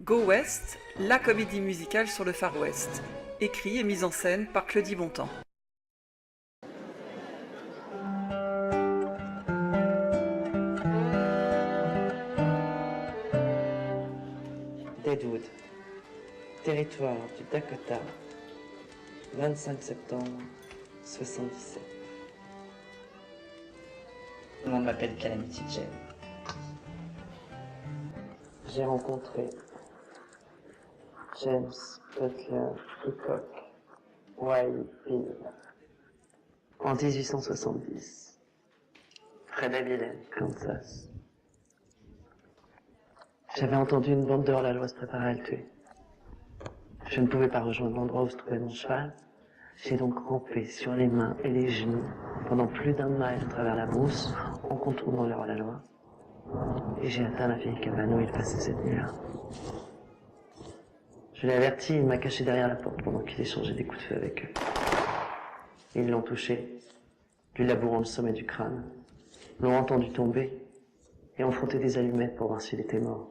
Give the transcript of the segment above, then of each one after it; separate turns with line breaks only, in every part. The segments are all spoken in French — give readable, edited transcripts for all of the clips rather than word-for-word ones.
Go West, la comédie musicale sur le Far West, écrit et mise en scène par Claudie Bontemps.
Deadwood, territoire du Dakota, 25 septembre 77.
On m'appelle Calamity Jane.
J'ai rencontré James Butler Hickok Wild Bill en 1870, près d'Abilene, Kansas. J'avais entendu une bande de hors-la-loi se préparer à le tuer. Je ne pouvais pas rejoindre l'endroit où se trouvait mon cheval. J'ai donc rampé sur les mains et les genoux pendant plus d'1 mile à travers la brousse en contournant le hors-la-loi. Et j'ai atteint la vieille cabane où il passait cette nuit-là. Je l'ai averti, il m'a caché derrière la porte pendant qu'il échangeait des coups de feu avec eux. Ils l'ont touché, lui labourant le sommet du crâne, l'ont entendu tomber et ont frotté des allumettes pour voir s'il était mort.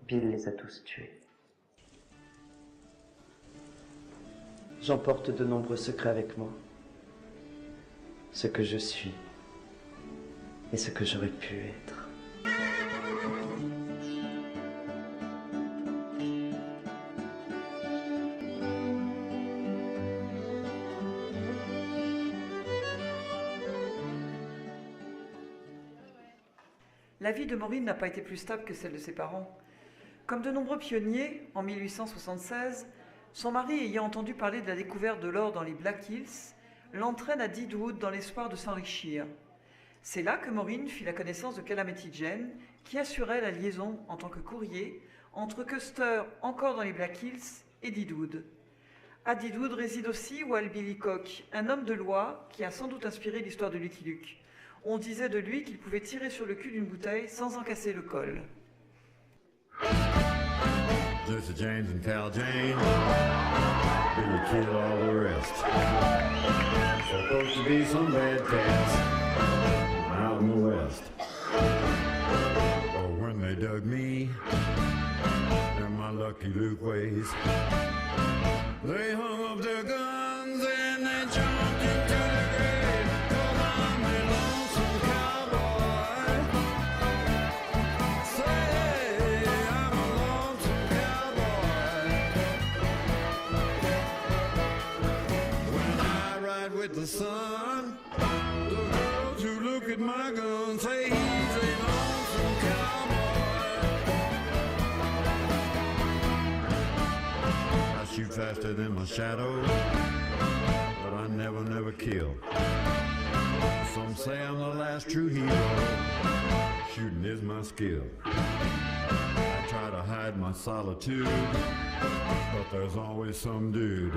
Bill les a tous tués. J'emporte de nombreux secrets avec moi. Ce que je suis et ce que j'aurais pu être.
La vie de Maureen n'a pas été plus stable que celle de ses parents. Comme de nombreux pionniers, en 1876, son mari, ayant entendu parler de la découverte de l'or dans les Black Hills, l'entraîne à Deadwood dans l'espoir de s'enrichir. C'est là que Maureen fit la connaissance de Calamity Jane, qui assurait la liaison en tant que courrier entre Custer, encore dans les Black Hills, et Deadwood. À Deadwood réside aussi Wild Bill Hickok, un homme de loi qui a sans doute inspiré l'histoire de Lucky Luke. On disait de lui qu'il pouvait tirer sur le cul d'une bouteille sans en casser le col.
Jesse James and Cal Jane really kill all the rest. Supposed to be some bad cats out in the west. But when they dug me in my Lucky Luke ways, they hung up their guns and they jumped into the grave. 'Cause I'm a lonesome cowboy. Say I'm a lonesome cowboy. When I ride with the sun, the girls who look at my gun say he's a lonesome cowboy. I shoot faster than my shadow, but I never kill. Some say I'm the last true hero. Shooting is my skill. I try to hide my solitude, but there's always some dude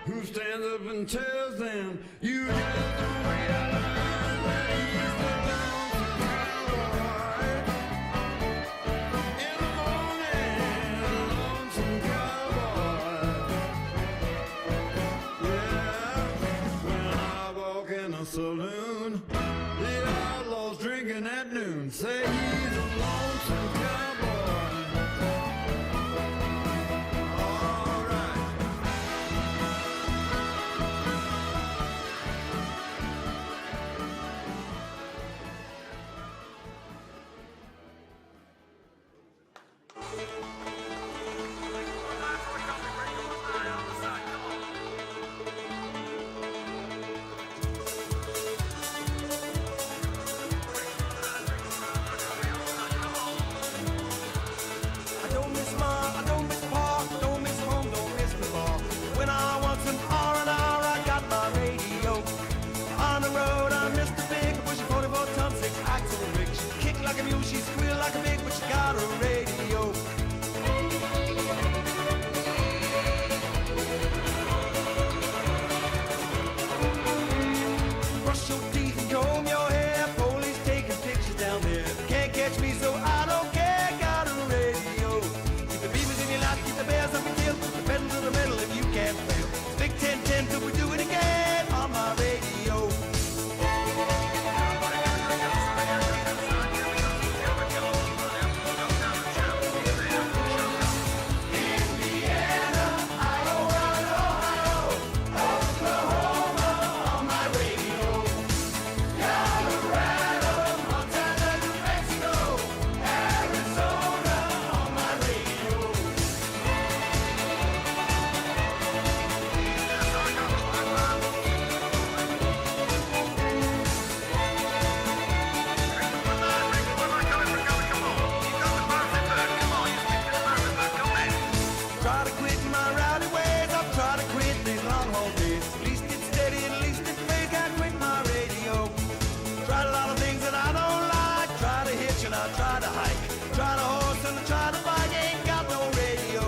who stands up and tells them, you just don't realize that he's the lonesome cowboy. In the morning, lonesome cowboy. Yeah, when I walk in a saloon, the outlaws drinking at noon say he's a lonesome cowboy. All right.
my rowdy ways. I've tried to quit these long haul days. At least it's steady, at least it pays. Can't quit my radio. Tried a lot of things that I don't like. Try to hitch and I try to hike. Try to horse and I try to bike. Ain't got no radio.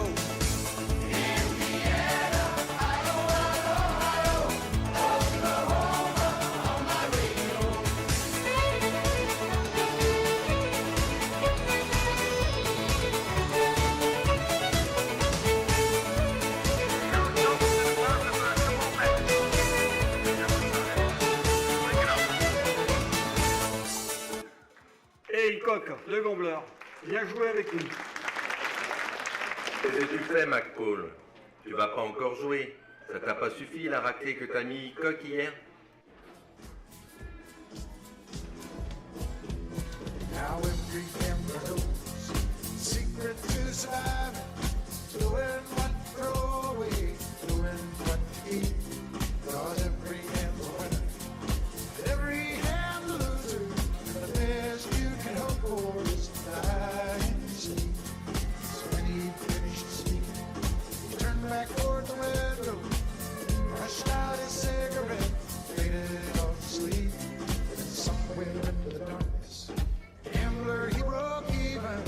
Hey, Coq, le gombleur, viens jouer avec nous.
Qu'est-ce que tu fais, McPaul? Tu vas pas encore jouer? Ça t'a pas suffi la raclée que t'as mis Coq hier?
Now every gambler knows secret to survive. Doing what to throw away, doing what to keep. Cause every hand's a winner, every hand's a loser. And the best you can hope for is to die in your sleep. So when he finished speaking, he turned back toward the window, rushed out his cigarette, faded off to sleep. And somewhere into the darkness, gambler, he broke even.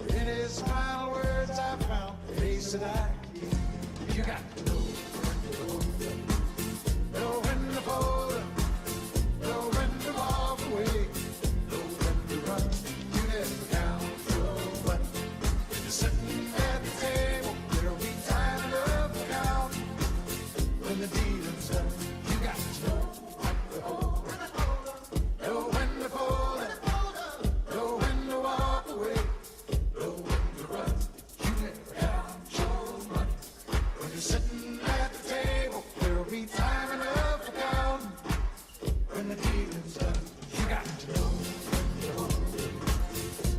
In his final words, I found the face that I keep. You got to know when to fold up, know when to walk away, know when to run. You never count your money. When you're sitting at the table, there'll be time enough to count. When the dealing's done, you got to know when to hold up, know when to fold up, know when to walk away. Sitting at the table, there'll be time enough for counting. When the dealing's done, you got to know when to hold up,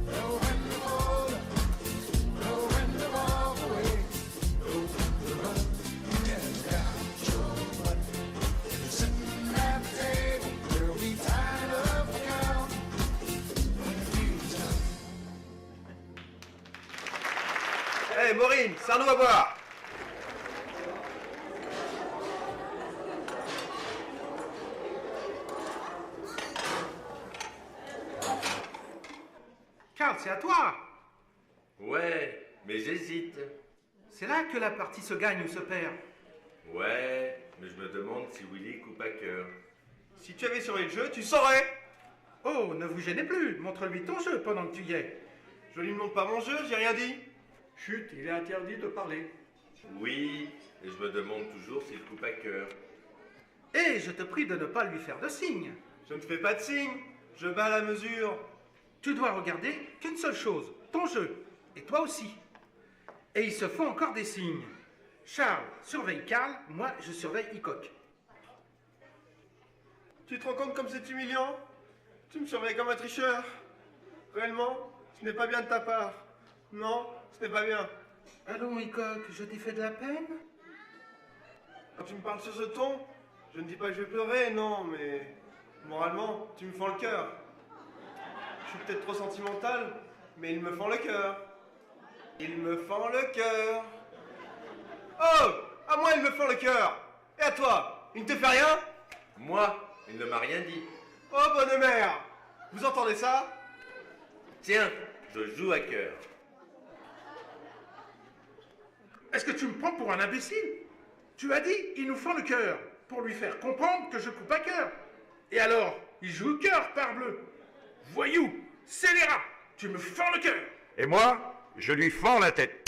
know when to fold up, know when to walk away, know when to run. You never count your money. When you're sitting at the table, there'll be time enough for counting. When the dealing's done.
Hey, Maureen, sers-nous à boire!
Charles, c'est à toi.
Ouais, mais j'hésite.
C'est là que la partie se gagne ou se perd.
Ouais, mais je me demande si Willy coupe à cœur.
Si tu avais surveillé le jeu, tu saurais.
Oh, ne vous gênez plus, montre-lui ton jeu pendant que tu y es.
Je lui montre pas mon jeu, j'ai rien dit. Chut, il est interdit de parler.
Oui, et je me demande toujours s'il coupe à cœur.
Et je te prie de ne pas lui faire de signe.
Je ne fais pas de signe, je bats la mesure.
Tu dois regarder qu'une seule chose, ton jeu, et toi aussi. Et ils se font encore des signes. Charles surveille Karl, moi je surveille Hickok.
Tu te rends compte comme c'est humiliant? Tu me surveilles comme un tricheur. Réellement, ce n'est pas bien de ta part. Non, ce n'est pas bien.
Allons Hickok, je t'ai fait de la peine?
Quand tu me parles sur ce ton, je ne dis pas que je vais pleurer, non, mais moralement, tu me fends le cœur. Je suis peut-être trop sentimental, mais il me fend le cœur. Il me fend le cœur. Oh! À moi, il me fend le cœur. Et à toi, il ne te fait rien?
Moi, il ne m'a rien dit.
Oh, bonne mère! Vous entendez ça?
Tiens, je joue à cœur.
Est-ce que tu me prends pour un imbécile? Tu as dit, il nous fend le cœur, pour lui faire comprendre que je coupe à cœur. Et alors, il joue au cœur, parbleu. Voyou, scélérat, tu me fends le cœur.
Et moi, je lui fends la tête.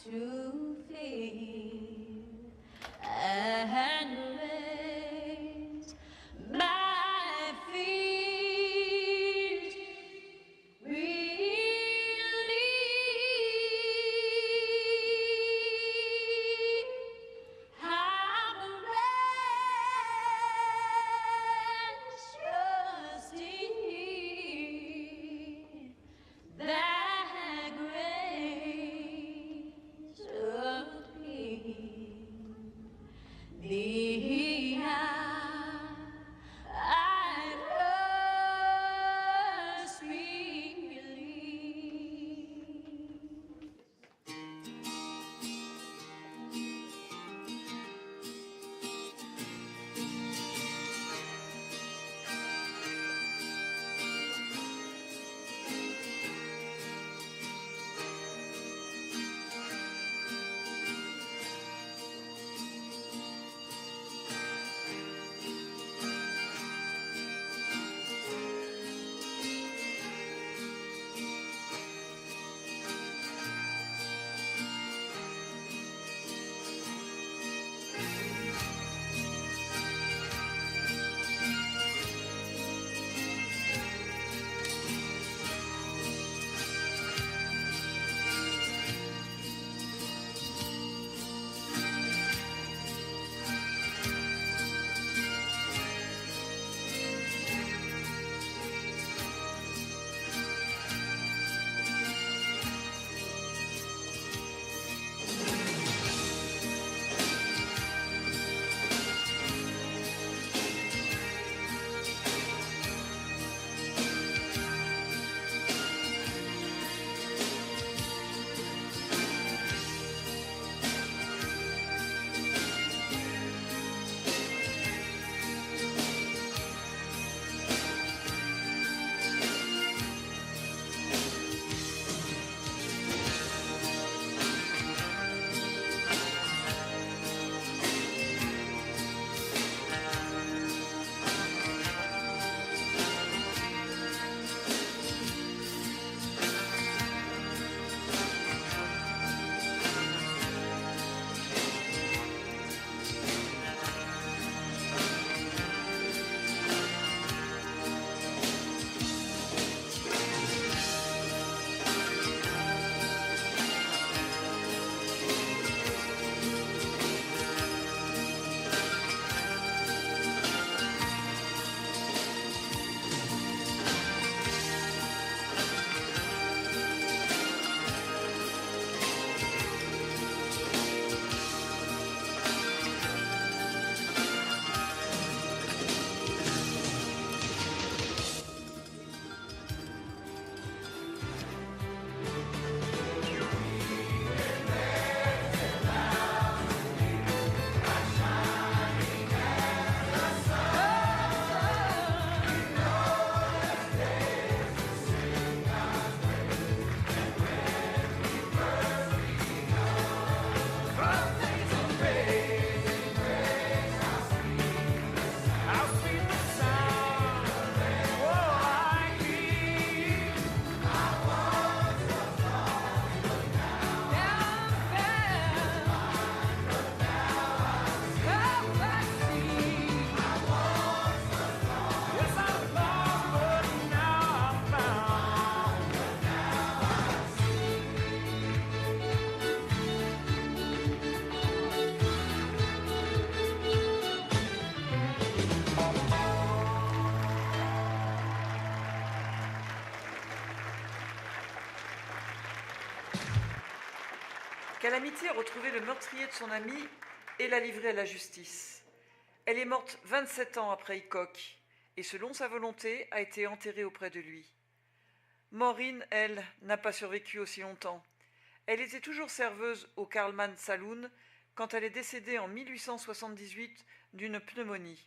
to feel and raise my feet relieve. I'm anxious to hear that grace appear. The I must believe.
Calamity a retrouvé le meurtrier de son ami et l'a livré à la justice. Elle est morte 27 ans après Hickok et selon sa volonté a été enterrée auprès de lui. Maureen, elle, n'a pas survécu aussi longtemps. Elle était toujours serveuse au Carlman Saloon quand elle est décédée en 1878 d'une pneumonie.